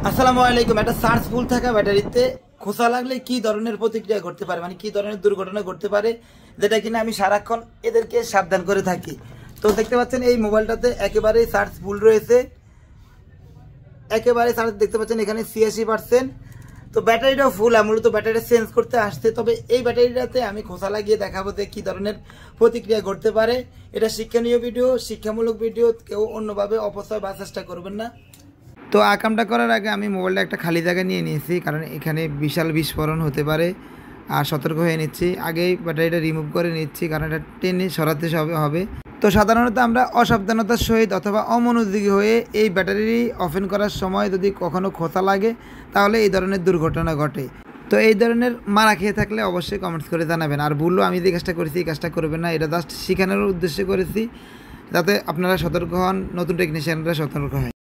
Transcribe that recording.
আসসালামু আলাইকুম। একটা চার্জ ফুল থাকা ব্যাটারিতে খোসা লাগলে কি ধরনের প্রতিক্রিয়া ঘটতে পারে, মানে কি ধরনের দুর্ঘটনা ঘটতে পারে, যেটা কিনা আমি সারাক্ষণ এদেরকে সাবধান করে থাকি। তো দেখতে পাচ্ছেন এই মোবাইলটাতে একেবারেই চার্জ ফুল রয়েছে, একেবারে চার্জ দেখতে পাচ্ছেন এখানে 86%। তো ব্যাটারিটাও ফুল, মূলত ব্যাটারিটা চেঞ্জ করতে আসছে। তবে এই ব্যাটারিটাতে আমি খোসা লাগিয়ে দেখাবো যে কী ধরনের প্রতিক্রিয়া ঘটতে পারে। এটা শিক্ষণীয় ভিডিও, শিক্ষামূলক ভিডিও, কেউ অন্যভাবে অপচয় বা চেষ্টা করবেন না। তো আকামটা করার আগে আমি মোবাইলটা একটা খালি জায়গায় নিয়ে নিয়েছি, কারণ এখানে বিশাল বিস্ফোরণ হতে পারে। আর সতর্ক হয়ে নিচ্ছি, আগেই ব্যাটারিটা রিমুভ করে নিচ্ছি, কারণ এটা টেনে সরাতে হবে। তো সাধারণত আমরা অসাবধানতার সহিত অথবা অমনোযোগী হয়ে এই ব্যাটারি ওপেন করার সময় যদি কখনো খোঁচা লাগে, তাহলে এই ধরনের দুর্ঘটনা ঘটে। তো এই ধরনের মারা খেয়ে থাকলে অবশ্যই কমেন্টস করে জানাবেন। আর ভুলও আমি যে কাজটা করেছি এই কাজটা করবেন না, এটা জাস্ট শেখানোর উদ্দেশ্যে করেছি, যাতে আপনারা সতর্ক হন, নতুন টেকনিশিয়ানরা সতর্ক হয়।